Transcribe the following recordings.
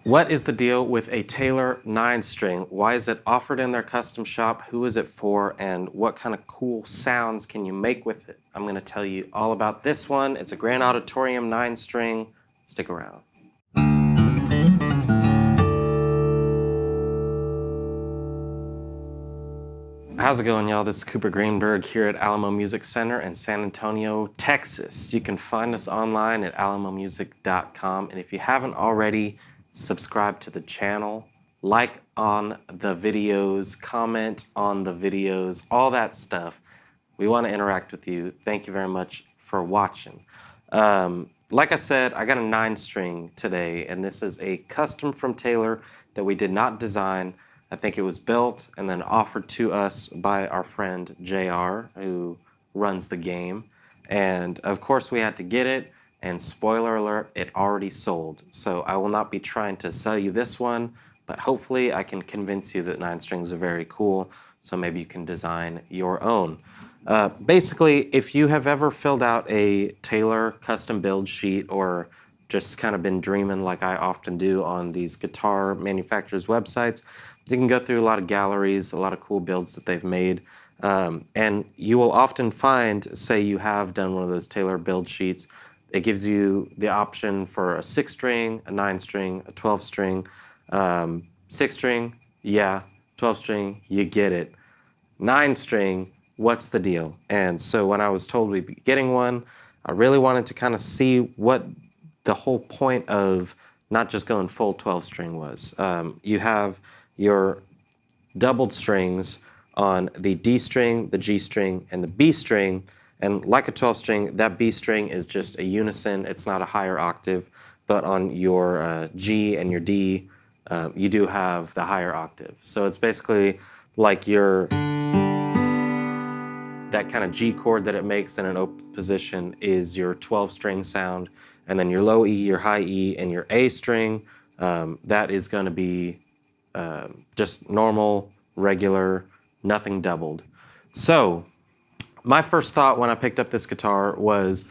What is the deal with a Taylor 9-string? Why is it offered in their custom shop? Who is it for? And what kind of cool sounds can you make with it? I'm going to tell you all about this one. It's a Grand Auditorium 9-string. Stick around. How's it going, y'all? This is Cooper Greenberg here at Alamo Music Center in San Antonio, Texas. You can find us online at alamomusic.com. And if you haven't already, subscribe to the channel, like on the videos, comment on the videos, all that stuff. We want to interact with you. Thank you very much for watching. Like I said, I got a 9-string today, and this is a custom from Taylor that we did not design. I think it was built and then offered to us by our friend JR, who runs the game. And of course we had to get it, and spoiler alert, it already sold. So I will not be trying to sell you this one, but hopefully I can convince you that 9-strings are very cool, so maybe you can design your own. Basically, if you have ever filled out a Taylor custom build sheet or just kind of been dreaming like I often do on these guitar manufacturers' websites, you can go through a lot of galleries, a lot of cool builds that they've made, and you will often find, say you have done one of those Taylor build sheets, it gives you the option for a 6-string, a 9-string, a 12-string, 6-string, yeah, 12-string, you get it. 9-string, what's the deal? And so when I was told we'd be getting one, I really wanted to kind of see what the whole point of not just going full 12-string was. You have your doubled strings on the D string, the G string, and the B string. And like a 12-string, that B string is just a unison. It's not a higher octave. But on your G and your D, you do have the higher octave. So it's basically like that kind of G chord that it makes in an open position is your 12-string sound. And then your low E, your high E, and your A string, that is going to be just normal, regular, nothing doubled. So my first thought when I picked up this guitar was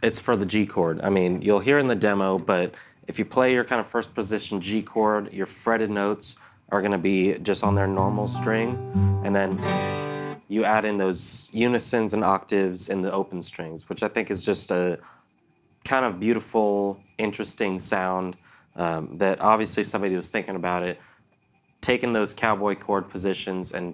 it's for the G chord. I mean, you'll hear in the demo, but if you play your kind of first position G chord, your fretted notes are going to be just on their normal string, and then you add in those unisons and octaves in the open strings, which I think is just a kind of beautiful, interesting sound that obviously somebody was thinking about it, taking those cowboy chord positions and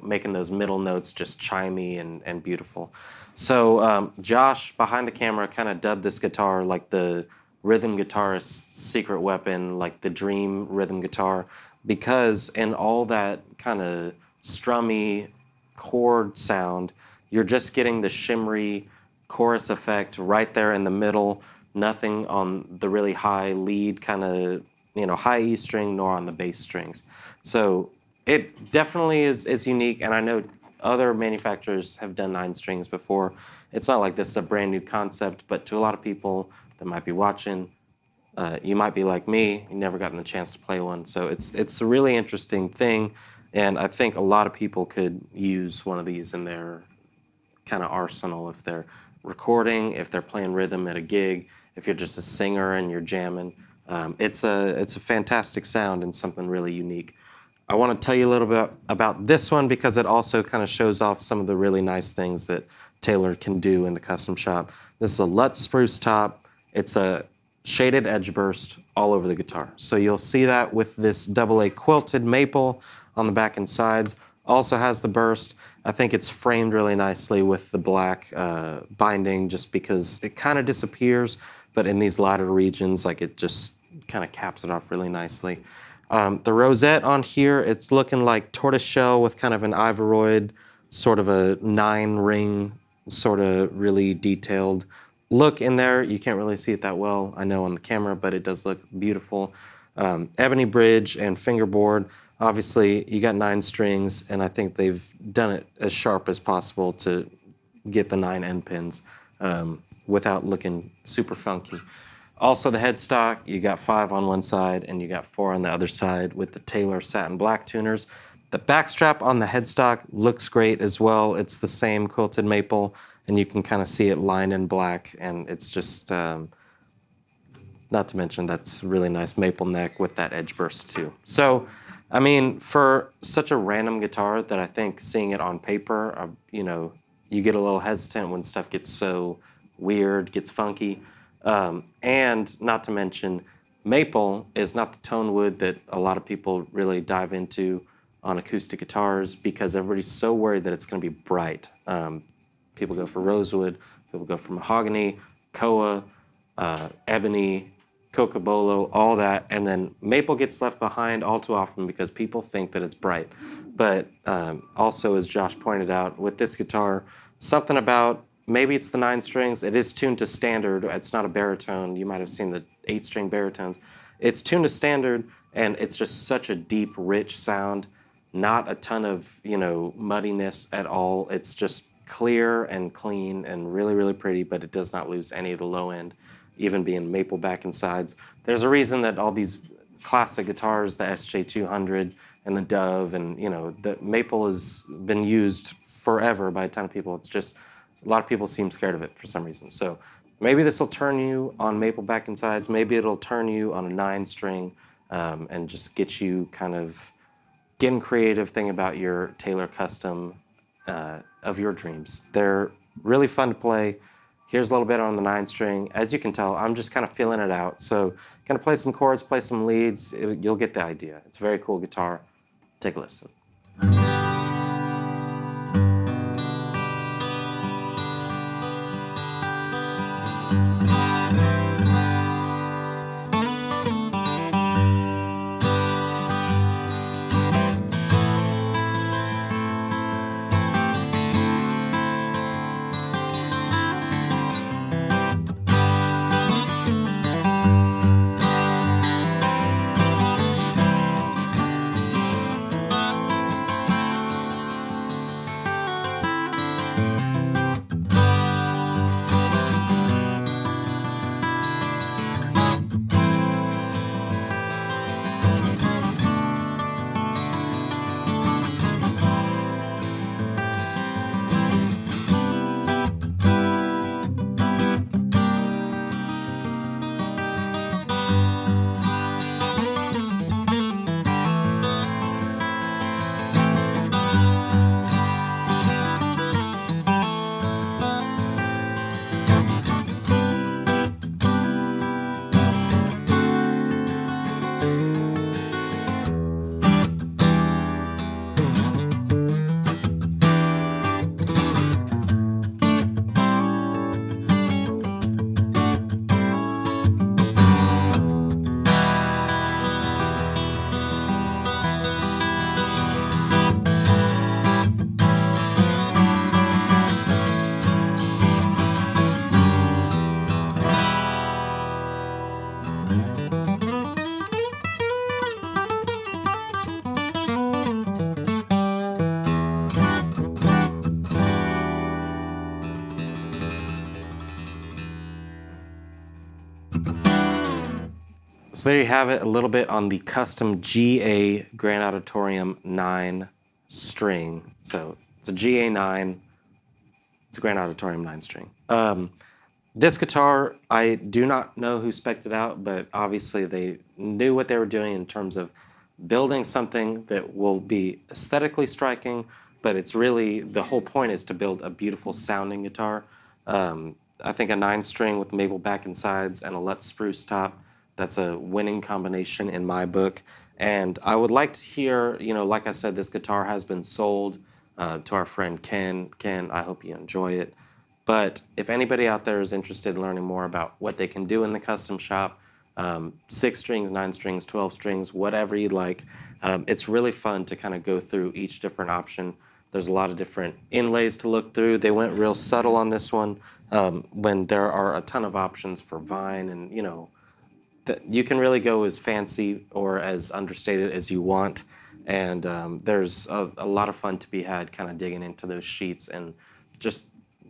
making those middle notes just chimey and beautiful. So Josh, behind the camera, kind of dubbed this guitar like the rhythm guitarist's secret weapon, like the dream rhythm guitar, because in all that kind of strummy chord sound, you're just getting the shimmery chorus effect right there in the middle, nothing on the really high lead kind of, high E string, nor on the bass strings. So it definitely is unique, and I know other manufacturers have done 9-strings before. It's not like this is a brand new concept, but to a lot of people that might be watching, you might be like me, you never gotten the chance to play one. So it's a really interesting thing, and I think a lot of people could use one of these in their kind of arsenal if they're recording, if they're playing rhythm at a gig, if you're just a singer and you're jamming. It's a fantastic sound and something really unique. I want to tell you a little bit about this one because it also kind of shows off some of the really nice things that Taylor can do in the custom shop. This is a Lutz spruce top. It's a shaded edge burst all over the guitar. So you'll see that with this AA quilted maple on the back and sides. Also has the burst. I think it's framed really nicely with the black binding just because it kind of disappears, but in these lighter regions, like it just kind of caps it off really nicely. The rosette on here, it's looking like tortoiseshell with kind of an ivoroid, sort of a 9-ring, sort of really detailed look in there. You can't really see it that well, I know, on the camera, but it does look beautiful. Ebony bridge and fingerboard. Obviously, you got 9 strings, and I think they've done it as sharp as possible to get the 9 end pins without looking super funky. Also, the headstock, you got 5 on one side, and you got 4 on the other side with the Taylor satin black tuners. The backstrap on the headstock looks great as well. It's the same quilted maple, and you can kind of see it lined in black, and it's just Not to mention that's really nice maple neck with that edge burst too. So, I mean, for such a random guitar that I think seeing it on paper, you get a little hesitant when stuff gets so weird, gets funky. And not to mention, maple is not the tone wood that a lot of people really dive into on acoustic guitars because everybody's so worried that it's going to be bright. People go for rosewood, people go for mahogany, koa, ebony, cocobolo, all that, and then maple gets left behind all too often because people think that it's bright. But also, as Josh pointed out, with this guitar, something about, maybe it's the 9 strings, it is tuned to standard, it's not a baritone, you might have seen the 8-string baritones. It's tuned to standard, and it's just such a deep, rich sound, not a ton of, muddiness at all. It's just clear and clean and really, really pretty, but it does not lose any of the low end, even being maple back and sides. There's a reason that all these classic guitars, the SJ200 and the Dove, and the maple has been used forever by a ton of people. It's just a lot of people seem scared of it for some reason. So maybe this will turn you on maple back and sides. Maybe it'll turn you on a 9-string and just get you kind of getting creative, thing about your Taylor custom of your dreams. They're really fun to play. Here's a little bit on the 9-string. As you can tell, I'm just kind of feeling it out. So gonna play some chords, play some leads. You'll get the idea. It's a very cool guitar. Take a listen. So there you have it, a little bit on the custom GA Grand Auditorium 9-string. So it's a GA 9, it's a Grand Auditorium 9-string. This guitar, I do not know who spec'd it out, but obviously they knew what they were doing in terms of building something that will be aesthetically striking, but it's really, the whole point is to build a beautiful sounding guitar. I think a 9-string with maple back and sides and a Lutz spruce top, that's a winning combination in my book. And I would like to hear, like I said, this guitar has been sold to our friend Ken. Ken, I hope you enjoy it. But if anybody out there is interested in learning more about what they can do in the custom shop, 6 strings, 9 strings, 12 strings, whatever you'd like, it's really fun to kind of go through each different option. There's a lot of different inlays to look through. They went real subtle on this one when there are a ton of options for vine, and you can really go as fancy or as understated as you want. And there's a lot of fun to be had kind of digging into those sheets and just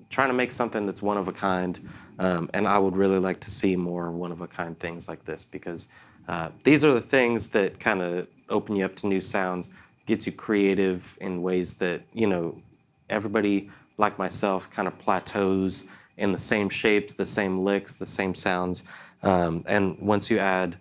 trying to make something that's one of a kind. And I would really like to see more one of a kind things like this, because these are the things that kind of open you up to new sounds, gets you creative in ways that, everybody like myself kind of plateaus in the same shapes, the same licks, the same sounds. And once you add,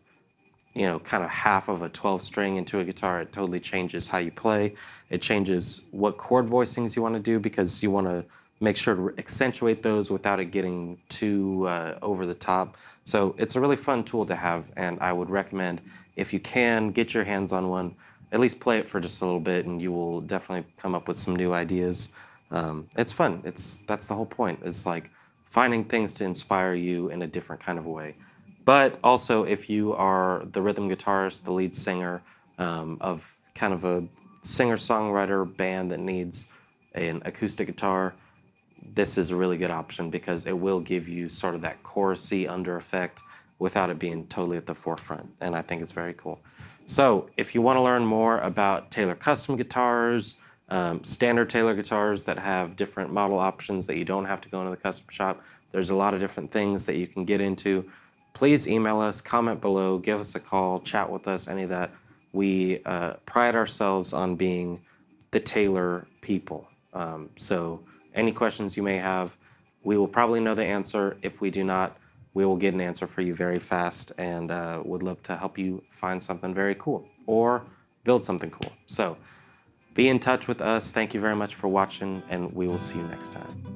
kind of half of a 12 string into a guitar, it totally changes how you play. It changes what chord voicings you want to do, because you want to make sure to accentuate those without it getting too over the top. So it's a really fun tool to have, and I would recommend, if you can, get your hands on one, at least play it for just a little bit, and you will definitely come up with some new ideas. It's fun. That's the whole point. It's like finding things to inspire you in a different kind of way. But also, if you are the rhythm guitarist, the lead singer of kind of a singer-songwriter band that needs an acoustic guitar, this is a really good option, because it will give you sort of that chorusy under effect without it being totally at the forefront, and I think it's very cool. So if you want to learn more about Taylor custom guitars, standard Taylor guitars that have different model options that you don't have to go into the custom shop, there's a lot of different things that you can get into. Please email us, comment below, give us a call, chat with us, any of that. We pride ourselves on being the Taylor people. So any questions you may have, we will probably know the answer. If we do not, we will get an answer for you very fast, and would love to help you find something very cool or build something cool. So be in touch with us. Thank you very much for watching, and we will see you next time.